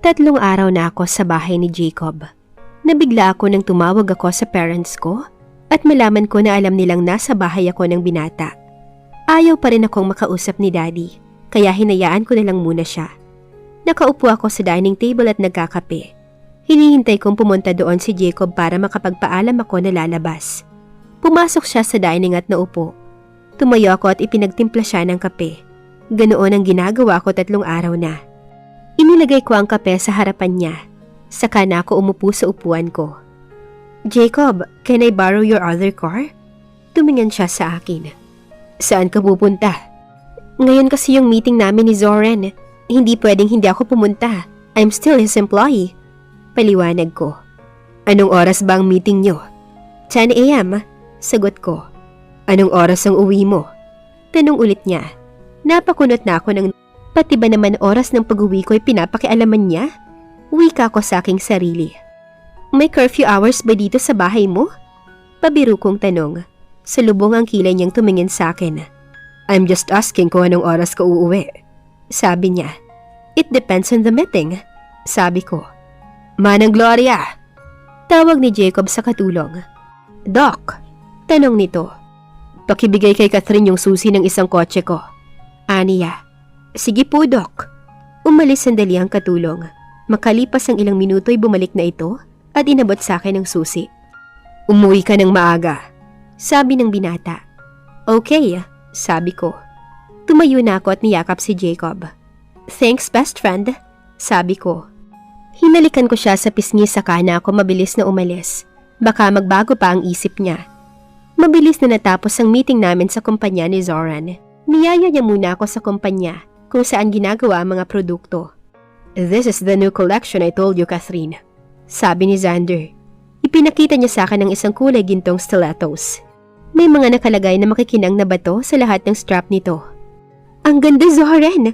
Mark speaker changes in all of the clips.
Speaker 1: 3 araw na ako sa bahay ni Jacob. Nabigla ako nang tumawag ako sa parents ko at malaman ko na alam nilang nasa bahay ako ng binata. Ayaw pa rin akong makausap ni Daddy, kaya hinayaan ko na lang muna siya. Nakaupo ako sa dining table at nagkakape. Hinihintay kong pumunta doon si Jacob para makapagpaalam ako na lalabas. Pumasok siya sa dining at naupo. Tumayo ako at ipinagtimpla siya ng kape. Ganoon ang ginagawa ko 3 araw na. Inilagay ko ang kape sa harapan niya. Saka na ako umupo sa upuan ko. "Jacob, can I borrow your other car?" Tumingin siya sa akin. "Saan ka pupunta?" "Ngayon kasi yung meeting namin ni Zoran. Hindi pwedeng hindi ako pumunta. I'm still his employee." Paliwanag ko. "Anong oras ba ang meeting nyo?" 10 a.m. Sagot ko. "Anong oras ang uwi mo?" Tanong ulit niya. Napakunot na ako ng pati ba naman oras ng pag-uwi ko ay pinapakialaman niya? Wika ko sa aking sarili. "May curfew hours ba dito sa bahay mo?" Pabiro kong tanong. Salubong ang kilay niyang tumingin sa akin. "I'm just asking kung anong oras ka uuwi." Sabi niya. "It depends on the meeting." Sabi ko. "Manang Gloria!" Tawag ni Jacob sa katulong. "Doc!" Tanong nito. "Pakibigay kay Catherine yung susi ng isang kotse ko." Aniya. "Sige po, Doc." Umalis sandali ang katulong. Makalipas ang ilang minuto ay bumalik na ito at inabot sa akin ang susi. "Umuwi ka ng maaga," sabi ng binata. "Okay," sabi ko. Tumayo na ako at niyakap si Jacob. "Thanks, best friend," sabi ko. Hinalikan ko siya sa pisngi saka na ako mabilis na umalis. Baka magbago pa ang isip niya. Mabilis na natapos ang meeting namin sa kumpanya ni Zoran. Niyaya niya muna ako sa kumpanya kung saan ginagawa ang mga produkto. "This is the new collection I told you, Catherine," sabi ni Xander. Ipinakita niya sa akin ang isang kulay gintong stilettos. May mga nakalagay na makikinang na bato sa lahat ng strap nito. "Ang ganda, Zoran!"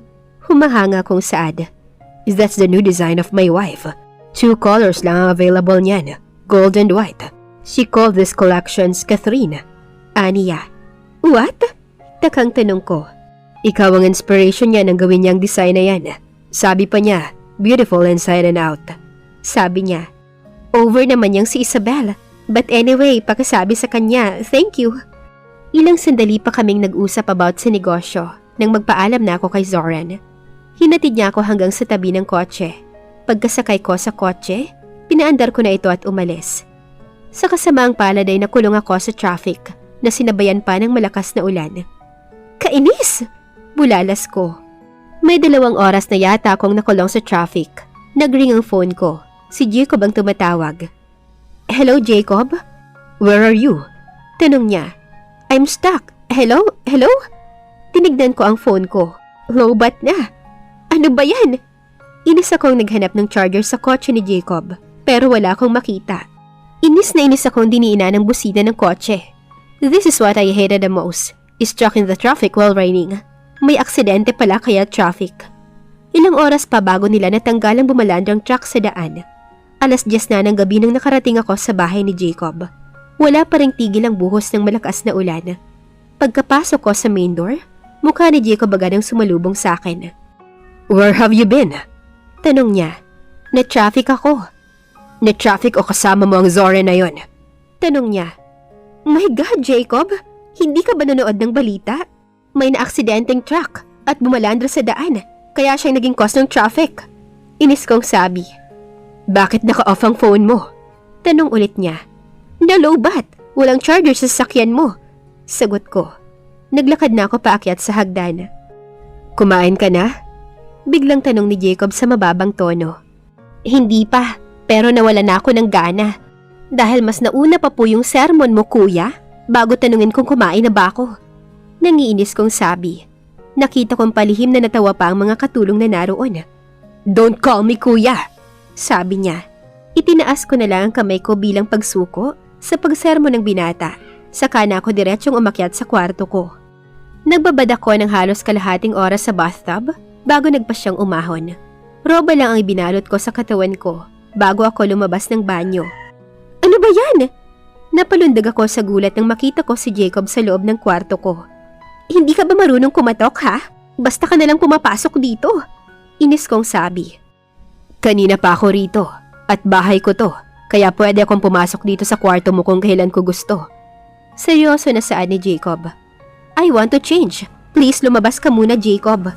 Speaker 1: Humahanga kong saad. "That's the new design of my wife. 2 colors lang ang available niyan, gold and white. She called these collections Catherine." Aniya. "What?" Takang tanong ko. "Ikaw ang inspiration niya nang gawin niyang design na yan. Sabi pa niya, beautiful inside and out." Sabi niya. Over naman niyang si Isabel. But anyway, pakisabi sa kanya, thank you. Ilang sandali pa kaming nag-usap about sa negosyo nang magpaalam na ako kay Zoran. Hinatid niya ako hanggang sa tabi ng kotse. Pagkasakay ko sa kotse, pinaandar ko na ito at umalis. Sa kasamaang palad ay nakulong ako sa traffic na sinabayan pa ng malakas na ulan. Kainis! Bulalas ko. May 2 oras na yata akong nakulong sa traffic. Nag-ring ang phone ko. Si Jacob ang tumatawag. "Hello, Jacob? Where are you?" Tanong niya. "I'm stuck. Hello? Hello?" Tinignan ko ang phone ko. Lowbat na. Ano ba yan? Inis akong naghanap ng charger sa kotse ni Jacob, pero wala akong makita. Inis na inis akong diniina ng busina ng kotse. This is what I hated the most. Stuck in the traffic while raining. May aksidente pala kaya traffic. Ilang oras pa bago nila natanggal ang bumalandrang truck sa daan. 10:00 na ng gabi nang nakarating ako sa bahay ni Jacob. Wala pa ring tigil ang buhos ng malakas na ulan. Pagkapasok ko sa main door, mukha ni Jacob agad ang sumalubong sa akin. "Where have you been?" Tanong niya. "Na-traffic ako." "Na-traffic o kasama mo ang Zoran na yon?" Tanong niya. My God, Jacob! Hindi ka ba nanood ng balita? May naaksidenteng truck at bumalandra sa daan, kaya siyang naging cause ng traffic. Inis kong sabi. "Bakit naka-off ang phone mo?" Tanong ulit niya. "Na-lowbat, walang charger sa sasakyan mo." Sagot ko. Naglakad na ako paakyat sa hagdan. "Kumain ka na?" Biglang tanong ni Jacob sa mababang tono. "Hindi pa, pero nawala na ako ng gana. Dahil mas nauna pa po yung sermon mo, kuya, bago tanungin kung kumain na ba ako." Nangiinis kong sabi. Nakita kong palihim na natawa pa ang mga katulong na naroon. "Don't call me kuya," sabi niya. Itinaas ko na lang ang kamay ko bilang pagsuko sa pagsermon ng binata. Saka na ako diretsyong umakyat sa kwarto ko. Nagbabad ako ng halos kalahating oras sa bathtub bago nagpasyang umahon. Roba lang ang ibinalot ko sa katawan ko bago ako lumabas ng banyo. "Ano ba yan?" Napalundag ako sa gulat nang makita ko si Jacob sa loob ng kwarto ko. "Hindi ka ba marunong kumatok, ha? Basta ka nalang pumapasok dito." Inis kong sabi. Kanina pa ako rito at bahay ko to, kaya pwede akong pumasok dito sa kwarto mo kung kailan ko gusto. Seryoso na saan ni Jacob. I want to change. Please lumabas ka muna, Jacob.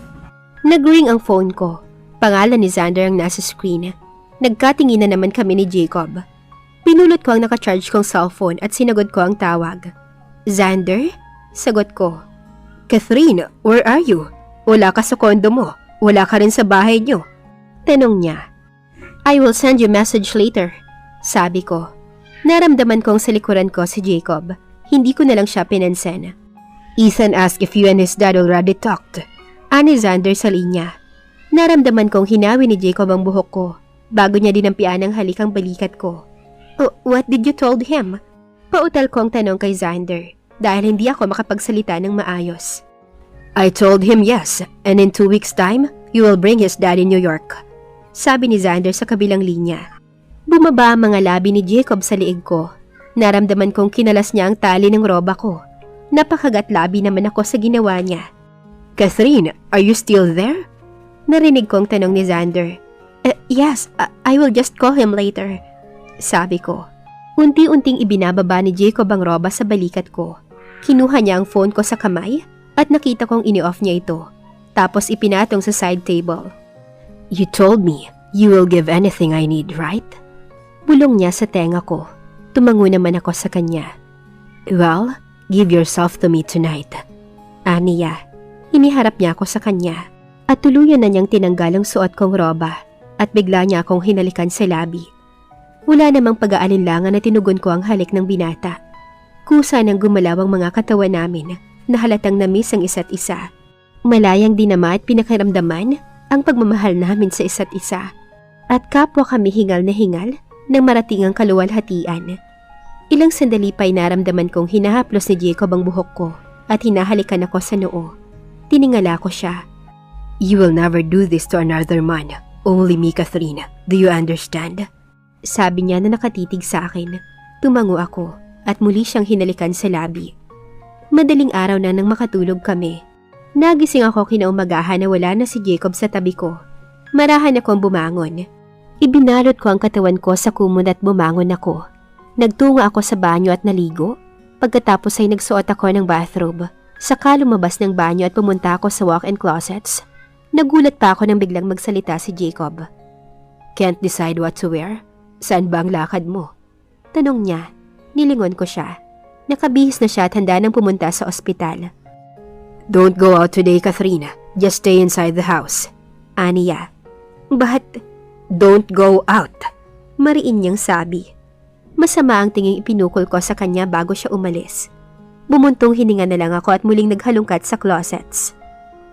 Speaker 1: Nag-ring ang phone ko. Pangalan ni Xander ang nasa screen. Nagkatingin na naman kami ni Jacob. Pinulot ko ang nakacharge kong cellphone at sinagot ko ang tawag. Xander? Sagot ko. Catherine, where are you? Wala ka sa kondo mo. Wala ka rin sa bahay niyo. Tanong niya. I will send you message later. Sabi ko. Naramdaman kong sa likuran ko si Jacob. Hindi ko na lang siya pinansin. Ethan asked if you and his dad already talked. Ani Xander sa linya. Naramdaman kong hinawi ni Jacob ang buhok ko bago niya dinampian ang halikang balikat ko. Oh, what did you told him? Pautal ko ang tanong kay Xander dahil hindi ako makapagsalita ng maayos. I told him yes, and in 2 weeks' time, you will bring his dad in New York. Sabi ni Xander sa kabilang linya. Bumaba ang mga labi ni Jacob sa liig ko. Naramdaman kong kinalas niya ang tali ng roba ko. Napakagat labi naman ako sa ginawa niya. Catherine, are you still there? Narinig kong tanong ni Xander. Yes, I will just call him later. Sabi ko. Unti-unting ibinababa ni Jacob ang roba sa balikat ko. Kinuha niya ang phone ko sa kamay at nakita kong ini-off niya ito. Tapos ipinatong sa side table. You told me you will give anything I need, right? Bulong niya sa tenga ko. Tumango naman ako sa kanya. Well, give yourself to me tonight. Aniya. Iniharap niya ako sa kanya. At tuluyan na niyang tinanggal ang suot kong roba at bigla niya akong hinalikan sa labi. Wala namang pag-aalinlangan na tinugon ko ang halik ng binata. Kusa nang gumalaw ang mga katawan namin na halatang na-miss ang isa't isa. Malayang dinama at pinakaramdaman ang pagmamahal namin sa isa't isa. At kapwa kami hingal na hingal nang marating ang kaluwalhatian. Ilang sandali pa'y naramdaman kong hinahaplos ni Jacob ang buhok ko at hinahalikan ako sa noo. Tiningala ko siya. You will never do this to another man. Only me, Catherine. Do you understand? Sabi niya na nakatitig sa akin. Tumango ako at muli siyang hinalikan sa labi. Madaling araw na nang makatulog kami. Nagising ako kinaumagahan na wala na si Jacob sa tabi ko. Marahan akong bumangon. Ibinalot ko ang katawan ko sa kumot at bumangon ako. Nagtungo ako sa banyo at naligo. Pagkatapos ay nagsuot ako ng bathrobe. Saka lumabas ng banyo at pumunta ako sa walk-in closets. Nagulat pa ako nang biglang magsalita si Jacob. Can't decide what to wear? Saan ba ang lakad mo? Tanong niya. Nilingon ko siya. Nakabihis na siya at handa nang pumunta sa ospital. Don't go out today, Catherine. Just stay inside the house. Aniya. But, don't go out. Mariin niyang sabi. Masama ang tinging ipinukol ko sa kanya bago siya umalis. Bumuntong hininga na lang ako at muling naghalungkat sa closets.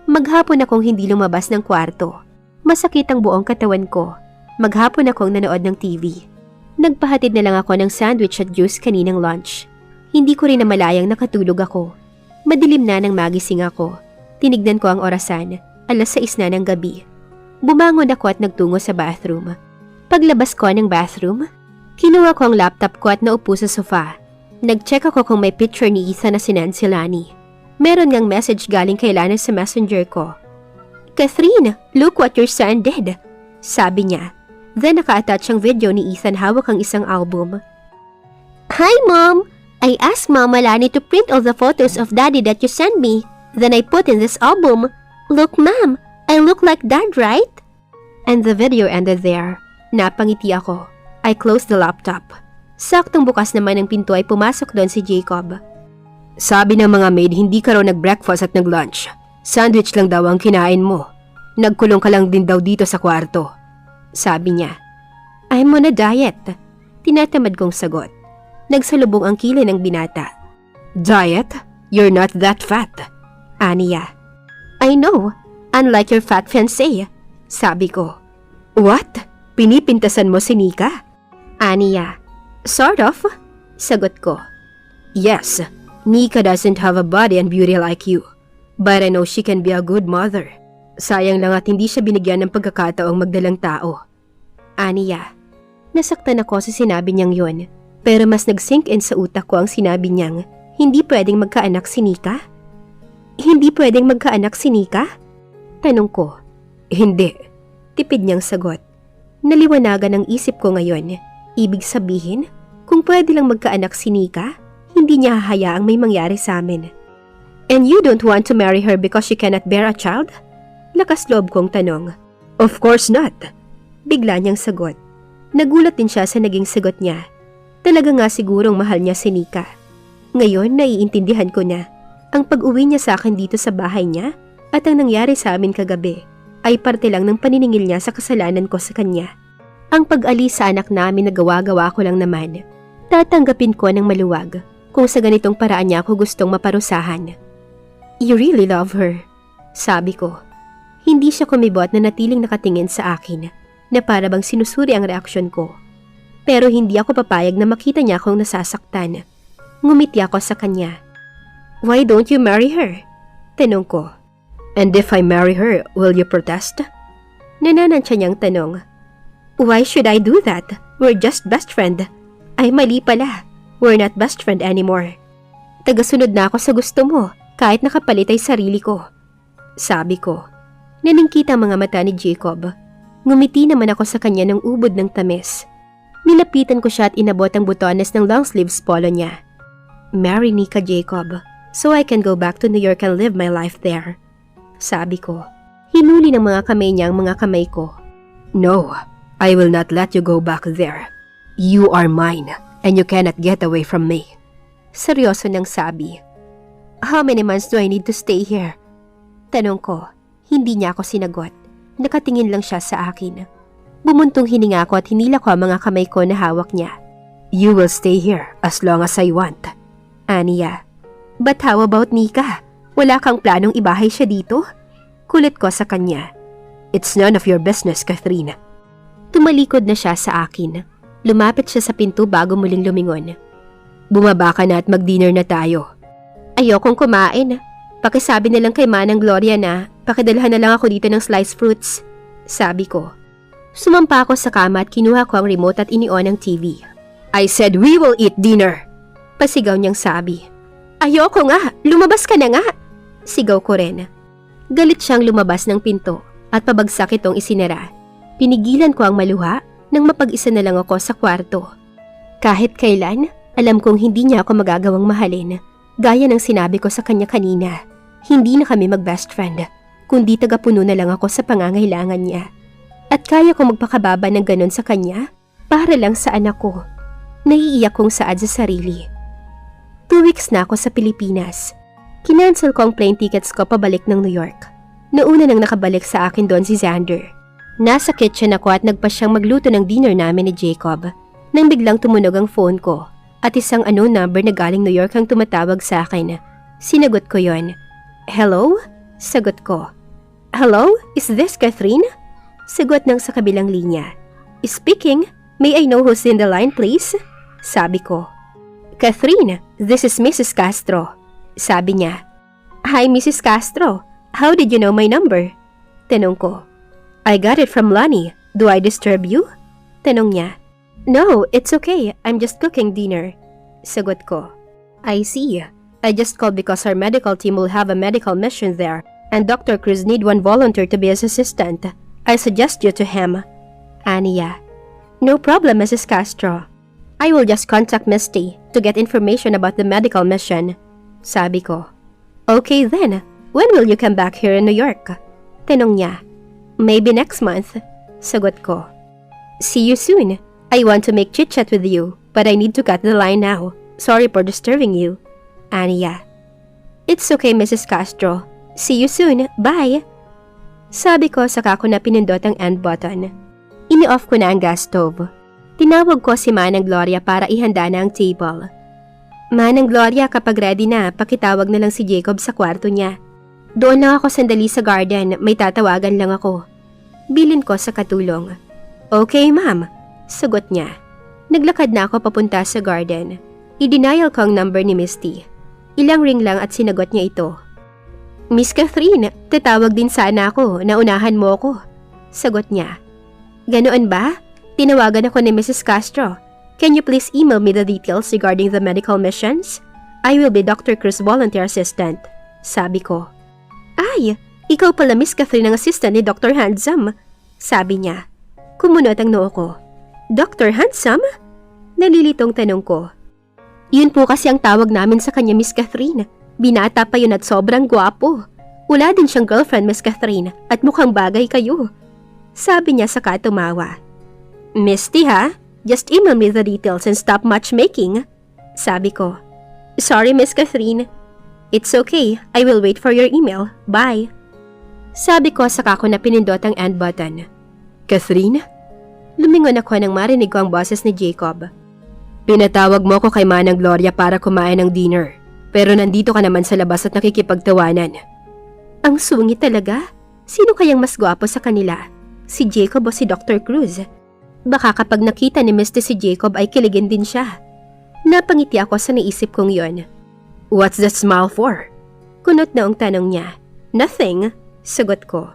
Speaker 1: Maghapon akong hindi lumabas ng kwarto. Masakit ang buong katawan ko. Maghapon akong nanood ng TV. Nagpahatid na lang ako ng sandwich at juice kaninang lunch. Hindi ko rin namalayang nakatulog ako. Madilim na nang magising ako. Tinignan ko ang orasan. 6:00 na ng gabi. Bumangon ako at nagtungo sa bathroom. Paglabas ko ng bathroom, kinuha ko ang laptop ko at naupo sa sofa. Nag-check ako kung may picture ni Ethan na sinend si Lani. Meron ngang message galing kay Lani sa messenger ko. Catherine, look what your son did. Sabi niya. Then naka-attach ang video ni Ethan hawak ang isang album. Hi Mom! I asked Mama Lani to print all the photos of Daddy that you sent me. Then I put in this album. Look Mom, I look like Dad, right? And the video ended there. Napangiti ako. I closed the laptop. Saktong bukas naman ng pinto ay pumasok doon si Jacob. Sabi ng mga maid hindi ka raw nag-breakfast at nag-lunch. Sandwich lang daw ang kinain mo. Nagkulong ka lang din daw dito sa kwarto. Sabi niya. I'm on a diet. Tinatamad kong sagot. Nagsalubong ang kilay ng binata. Diet? You're not that fat. Aniya. I know. Unlike your fat fiancé. Sabi ko. What? Pinipintasan mo si Nika? Aniya. Sort of. Sagot ko. Yes. Nika doesn't have a body and beauty like you. But I know she can be a good mother. Sayang lang at hindi siya binigyan ng pagkakataong magdalang tao. Aniya. Nasaktan ako sa sinabi niyang yun. Pero mas nag-sink in sa utak ko ang sinabi niyang hindi pwedeng magkaanak si Nika? Hindi pwedeng magkaanak si Nika? Tanong ko. Hindi. Tipid niyang sagot. Naliwanagan ang isip ko ngayon. Ibig sabihin, kung pwede lang magkaanak si Nika, hindi niya hahayaang may mangyari sa amin. And you don't want to marry her because she cannot bear a child? Lakas loob kong tanong. Of course not. Bigla niyang sagot. Nagulat din siya sa naging sagot niya. Talaga nga sigurong mahal niya si Nika. Ngayon, naiintindihan ko na. Ang pag-uwi niya sa akin dito sa bahay niya at ang nangyari sa amin kagabi ay parte lang ng paniningil niya sa kasalanan ko sa kanya. Ang pag-alis sa anak namin na gawa-gawa ko lang naman. Tatanggapin ko ng maluwag kung sa ganitong paraan niya ako gustong maparusahan. You really love her, sabi ko. Hindi siya kumibot na natiling nakatingin sa akin na para bang sinusuri ang reaksyon ko. Pero hindi ako papayag na makita niya akong nasasaktan. Ngumiti ako sa kanya. Why don't you marry her? Tanong ko. And if I marry her, will you protest? Nananansya niyang tanong. Why should I do that? We're just best friend. Ay mali pala. We're not best friend anymore. Tagasunod na ako sa gusto mo kahit nakapalit ay sarili ko. Sabi ko. Naningkita ang mga mata ni Jacob. Ngumiti naman ako sa kanya ng ubod ng tamis. Nilapitan ko siya at inabot ang butones ng long sleeves polo niya. Marry Nika, Jacob, so I can go back to New York and live my life there. Sabi ko. Hinuli ng mga kamay niya ang mga kamay ko. No, I will not let you go back there. You are mine and you cannot get away from me. Seryoso nang sabi. How many months do I need to stay here? Tanong ko. Hindi niya ako sinagot. Nakatingin lang siya sa akin. Bumuntong hininga ko at hinila ko ang mga kamay ko na hawak niya. You will stay here as long as I want. Aniya. But how about Nika? Wala kang planong ibahay siya dito? Kulit ko sa kanya. It's none of your business, Catherine. Tumalikod na siya sa akin. Lumapit siya sa pinto bago muling lumingon. Bumaba ka na at mag-dinner na tayo. Ayokong kumain. Pakisabi na lang kay Manang Gloria na pakidalhan na lang ako dito ng sliced fruits. Sabi ko. Sumampa ako sa kama at kinuha ko ang remote at ini-on ang TV. I said we will eat dinner. Pasigaw niyang sabi. Ayoko nga, lumabas ka na nga. Sigaw ko rin. Galit siyang lumabas ng pinto at pabagsak itong isinara. Pinigilan ko ang maluha nang mapag-isa na lang ako sa kwarto. Kahit kailan, alam kong hindi niya ako magagawang mahalin. Gaya ng sinabi ko sa kanya kanina, hindi na kami mag-best friend, kundi tagapuno na lang ako sa pangangailangan niya. At kaya ko magpakababa ng ganon sa kanya para lang sa anak ko. Naiiyak kong saad sa sarili. 2 weeks na ako sa Pilipinas. Kinancel ko ang plane tickets ko pabalik ng New York. Nauna nang nakabalik sa akin doon si Xander. Nasa kitchen ako at nagpa siyang magluto ng dinner namin ni Jacob. Nang biglang tumunog ang phone ko at isang unknown number na galing New York ang tumatawag sa akin. Sinagot ko yon. Hello? Sagot ko. Hello? Is this Catherine? Sagot ng sa kabilang linya. Speaking. May I know who's in the line, please? Sabi ko. Catherine, this is Mrs. Castro. Sabi niya. Hi, Mrs. Castro. How did you know my number? Tanong ko. I got it from Lonnie. Do I disturb you? Tanong niya. No, it's okay. I'm just cooking dinner. Sagot ko. I see. I just called because our medical team will have a medical mission there and Dr. Cruz need one volunteer to be his assistant. I suggest you to him. Aniya. No problem, Mrs. Castro. I will just contact Misty to get information about the medical mission. Sabi ko. Okay then, when will you come back here in New York? Tanong niya. Maybe next month. Sagot ko. See you soon. I want to make chit-chat with you, but I need to cut the line now. Sorry for disturbing you. Aniya. It's okay, Mrs. Castro. See you soon. Bye. Sabi ko saka ko na pinindot ang end button. Ini-off ko na ang gas stove. Tinawag ko si Manang Gloria para ihanda na ang table. Manang Gloria, kapag ready na, pakitawag na lang si Jacob sa kwarto niya. Doon lang ako sandali sa garden, may tatawagan lang ako. Bilin ko sa katulong. Okay, ma'am. Sagot niya. Naglakad na ako papunta sa garden. I-denial ko ang number ni Misty. Ilang ring lang at sinagot niya ito. Miss Catherine, tatawag din sana ako, naunahan mo ako. Sagot niya. Ganoon ba? Tinawagan ako ni Mrs. Castro. Can you please email me the details regarding the medical missions? I will be Dr. Cruz volunteer assistant. Sabi ko. Ay, ikaw pala Miss Catherine ang assistant ni Dr. Handsome. Sabi niya. Kumunot ang noo ko. Dr. Handsome? Nalilitong tanong ko. Yun po kasi ang tawag namin sa kanya, Miss Catherine. Binata pa yun at sobrang gwapo. Wala din siyang girlfriend, Miss Catherine, at mukhang bagay kayo. Sabi niya saka tumawa. Misty ha? Just email me the details and stop matchmaking. Sabi ko. Sorry, Miss Catherine. It's okay. I will wait for your email. Bye. Sabi ko saka ko na pinindot ang end button. Catherine? Lumingon ako nang marinig ko ang boses ni Jacob. Pinatawag mo ko kay Manang Gloria para kumain ng dinner. Pero nandito ka naman sa labas at nakikipagtawanan. Ang sungit talaga. Sino kayang mas gwapo sa kanila? Si Jacob o si Dr. Cruz? Baka kapag nakita ni Misty si Jacob ay kiligin din siya. Napangiti ako sa naisip kong yon. What's that smile for? Kunot na ang tanong niya. Nothing, sagot ko.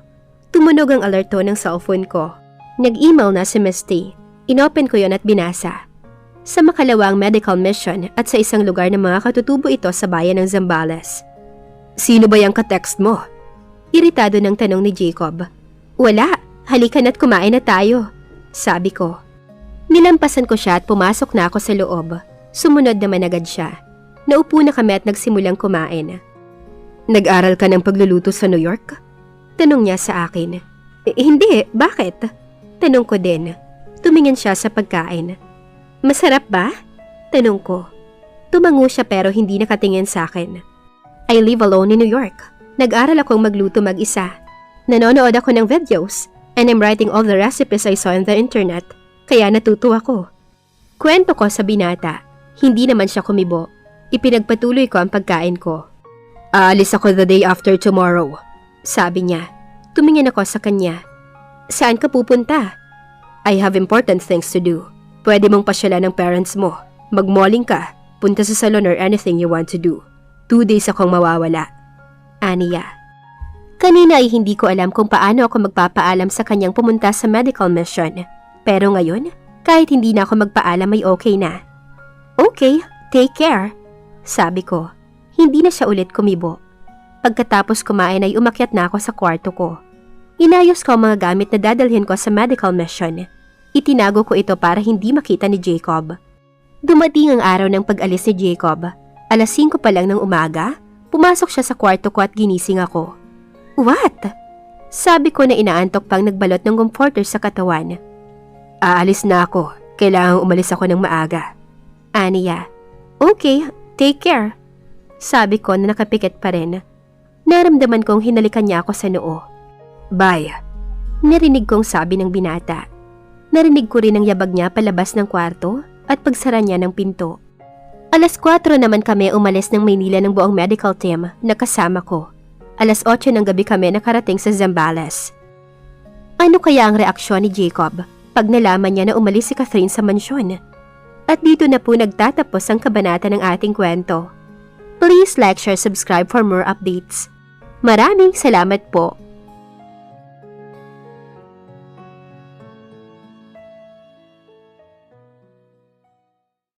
Speaker 1: Tumunog ang alerto ng cellphone ko. Nag-email na si Misty. Inopen ko yon at binasa. Sa makalawang medical mission at sa isang lugar ng mga katutubo ito sa bayan ng Zambales. Sino ba yung ka-text mo? Iritado ng tanong ni Jacob. Wala, halika na't kumain na tayo. Sabi ko. Nilampasan ko siya at pumasok na ako sa loob. Sumunod naman agad siya. Naupo na kami at nagsimulang kumain. Nag-aral ka ng pagluluto sa New York? Tanong niya sa akin. Hindi, bakit? Tanong ko din. Tumingin siya sa pagkain. Masarap ba? Tanong ko. Tumango siya pero hindi nakatingin sa akin. I live alone in New York. Nag-aral akong magluto mag-isa. Nanonood ako ng videos and I'm writing all the recipes I saw on the internet. Kaya natuto ako. Kwento ko sa binata. Hindi naman siya kumibo. Ipinagpatuloy ko ang pagkain ko. Aalis ako the day after tomorrow. Sabi niya. Tumingin ako sa kanya. Saan ka pupunta? I have important things to do. Pwede mong pasyalan ng parents mo. Mag-malling ka. Punta sa salon or anything you want to do. 2 days akong mawawala. Aniya. Kanina ay hindi ko alam kung paano ako magpapaalam sa kanyang pumunta sa medical mission. Pero ngayon, kahit hindi na ako magpaalam ay okay na. Okay, take care. Sabi ko. Hindi na siya ulit kumibo. Pagkatapos kumain ay umakyat na ako sa kwarto ko. Inayos ko ang mga gamit na dadalhin ko sa medical mission. Itinago ko ito para hindi makita ni Jacob. Dumating ang araw ng pag-alis ni Jacob. Alas 5 pa lang ng umaga, pumasok siya sa kwarto ko at ginising ako. What? Sabi ko na inaantok pang nagbalot ng comforter sa katawan. Aalis na ako. Kailangang umalis ako ng maaga. Aniya. Okay, take care. Sabi ko na nakapikit pa rin. Naramdaman kong hinalikan niya ako sa noo. Bye. Narinig kong sabi ng binata. Narinig ko rin ang yabag niya palabas ng kwarto at pagsara niya ng pinto. Alas 4 naman kami umalis ng Maynila ng buong medical team na kasama ko. Alas 8 ng gabi kami nakarating sa Zambales. Ano kaya ang reaksyon ni Jacob pag nalaman niya na umalis si Catherine sa mansyon? At dito na po nagtatapos ang kabanata ng ating kwento. Please like, share, subscribe for more updates. Maraming salamat po.